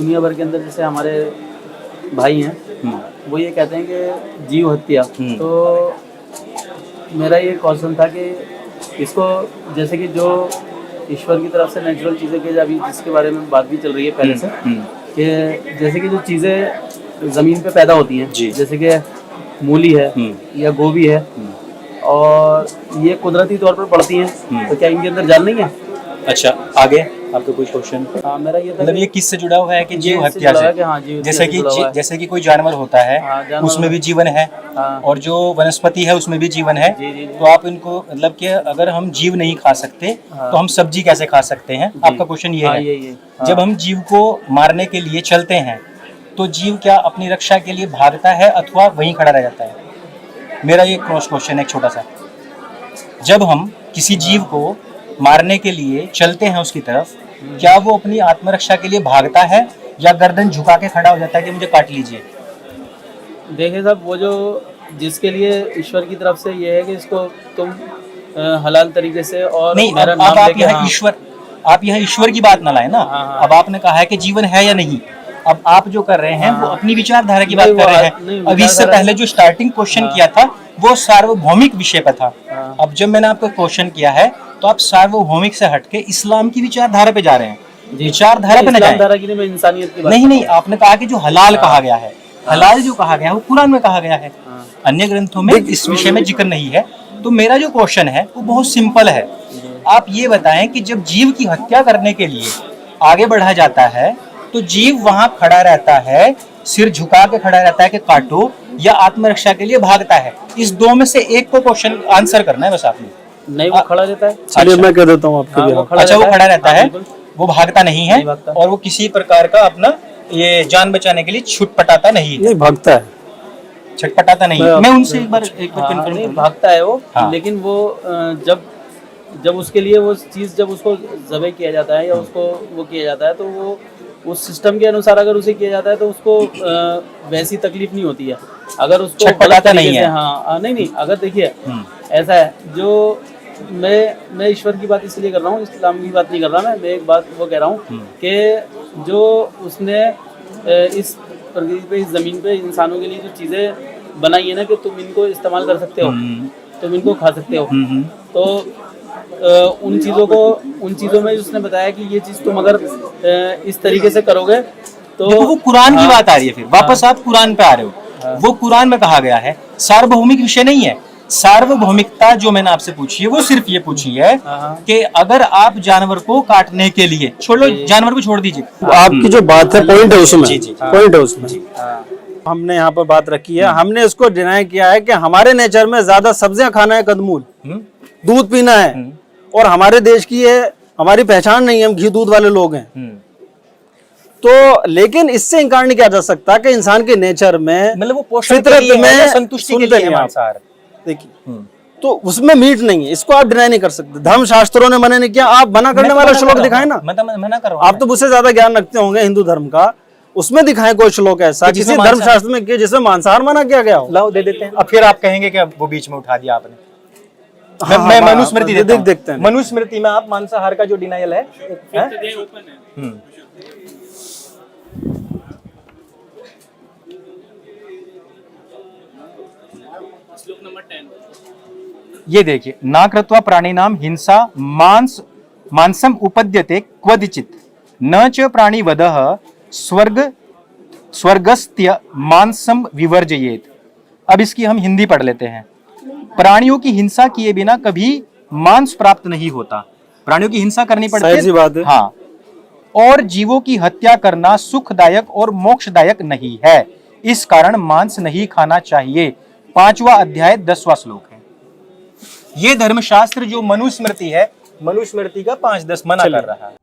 दुनिया भर के अंदर जैसे हमारे भाई हैं वो ये कहते हैं कि जीव हत्या, तो मेरा ये क्वेश्चन था कि इसको जैसे कि जो ईश्वर की तरफ से नेचुरल चीज़ें की अभी जिसके बारे में बात भी चल रही है पहले से कि जैसे कि जो चीज़ें ज़मीन पे पैदा होती हैं जैसे कि मूली है या गोभी है और ये कुदरती तौर पर बढ़ती हैं, तो क्या इनके अंदर जान नहीं है? अच्छा, आगे आपका कोई क्वेश्चन? मेरा ये मतलब ये किससे जुड़ा हुआ है कि जीव हत्या से? जैसे कि कोई जानवर होता है उसमें भी जीवन है और जो वनस्पति है उसमें भी जीवन है, तो आप इनको मतलब कि अगर हम जीव नहीं खा सकते तो हम सब्जी कैसे खा सकते हैं? आपका क्वेश्चन ये है। जब हम जीव को मारने के लिए चलते हैं तो जीव क्या अपनी रक्षा के लिए भागता है अथवा वहीं खड़ा रह जाता है? मेरा ये क्रॉस क्वेश्चन है एक छोटा सा। जब हम किसी जीव को मारने के लिए चलते हैं उसकी तरफ, क्या वो अपनी आत्मरक्षा के लिए भागता है या गर्दन झुका के खड़ा हो जाता है कि मुझे काट लीजिए? देखिए साहब, वो जो जिसके लिए ईश्वर की तरफ से ये है कि इसको तुम हलाल तरीके से और नहीं, मेरा अब आप यहाँ ईश्वर की बात ना लाए ना। अब आपने कहा है कि जीवन है या नहीं। अब आप जो कर रहे हैं वो अपनी विचारधारा की बात कर रहे हैं। अब इससे पहले जो स्टार्टिंग क्वेश्चन किया था वो सार्वभौमिक विषय पर था। अब जब मैंने आपको क्वेश्चन किया है तो आप सार्वभौमिक से हटके इस्लाम की विचारधारा पे जा रहे हैं। विचारधारा पे न जाएं। इंसानियत की नहीं, आपने कहा कि जो हलाल कहा गया है, हलाल जो कहा गया है वो कुरान में कहा गया है, अन्य ग्रंथों में इस विषय में जिक्र नहीं है। तो मेरा जो क्वेश्चन है वो बहुत सिंपल है। आप ये बताएं कि जब जीव की हत्या करने के लिए आगे बढ़ा जाता है तो जीव वहां खड़ा रहता है, सिर झुका के खड़ा रहता है कि काटो, या आत्मरक्षा के लिए भागता है? इस दो में से एक को क्वेश्चन आंसर करना है बस आपने। नहीं, वो खड़ा रहता है। चलिए मैं कह देता हूँ आपके लिए। अच्छा, वो खड़ा रहता है, वो भागता नहीं है और वो किसी प्रकार का अपना ये जान बचाने के लिए छुटपटाता नहीं है। नहीं, भागता है, छटपटाता नहीं है। मैं उनसे एक बार कंफर्म नहीं भागता है वो, लेकिन वो जब उसके लिए वो चीज़ जब उसको ज़बह किया जाता है या उसको वो किया जाता है तो वो उस सिस्टम के अनुसार अगर उसे किया जाता है तो उसको वैसी तकलीफ नहीं होती है। अगर उसको छटपटाता नहीं है। नहीं, अगर देखिए ऐसा है, जो मैं ईश्वर की बात इसलिए कर रहा हूँ, इस्लाम की बात नहीं कर रहा। मैं एक बात वो कह रहा हूँ कि जो उसने इस प्रकृति पे, इस ज़मीन पे इंसानों के लिए जो चीज़ें बनाई है ना कि तुम इनको इस्तेमाल कर सकते हो, तुम इनको खा सकते हो, तो उन चीज़ों में उसने बताया कि ये चीज़ तुम अगर इस तरीके से करोगे तो वो कुरान की बात आ रही है। फिर वापस आप कुरान पे आ रहे हो। वो कुरान में कहा गया है, सार्वभौमिक विषय नहीं है। सार्वभौमिकता जो मैंने आपसे पूछी है वो सिर्फ ये पूछी है कि अगर आप जानवर को काटने के लिए छोड़ो, जानवर को छोड़ दीजिए, आपकी जो बात है पॉइंट है उसमें, पॉइंट है उसमें। हमने यहाँ पर बात रखी है, हमने इसको डिनाई किया है कि हमारे नेचर में ज्यादा सब्जियां खाना है, कंदमूल, दूध पीना है, और हमारे देश की ये हमारी पहचान नहीं है, हम घी दूध वाले लोग हैं। तो लेकिन इससे इंकार नहीं किया जा सकता कि इंसान के नेचर में, मतलब वो फितरत में संतुष्टि के लिए मांसाहार, देखिए, तो उसमें मीट नहीं है, इसको आप डिनाई नहीं कर सकते। धर्म शास्त्रों ने मना नहीं किया। आप मना करने वाला श्लोक दिखाए ना। मना कर रहा हूं। आप तो मुझसे ज्यादा ज्ञान रखते होंगे हिंदू धर्म का, उसमें दिखाए कोई श्लोक ऐसा किसी धर्म शास्त्र में कि जिसमें मांसाहार मना किया गया हो। लाओ दे देते हैं। अब फिर आप कहेंगे कि वो बीच में उठा दिया आपने। मैं मनुस्मृति देखते हैं। मनुस्मृति में आप मांसाहार का जो डिनायल है, श्लोक नंबर 10 ये देखिए, ना कृत्वा प्राणिनाम हिंसा मांसम उपद्यते क्वचित न च प्राणिवधः स्वर्गस्थ्य मांसम विवर्जयेत। अब इसकी हम हिंदी पढ़ लेते हैं। प्राणियों की हिंसा किए बिना कभी मांस प्राप्त नहीं होता। प्राणियों की हिंसा करनी पड़ती है, बात है। हाँ, और जीवों की हत्या करना सुखदायक और मोक्षदायक नहीं है, इस कारण मांस नहीं खाना चाहिए। 5वां अध्याय 10वां श्लोक है। ये धर्मशास्त्र जो मनुस्मृति है, मनुस्मृति का 5-10 मना कर रहा है।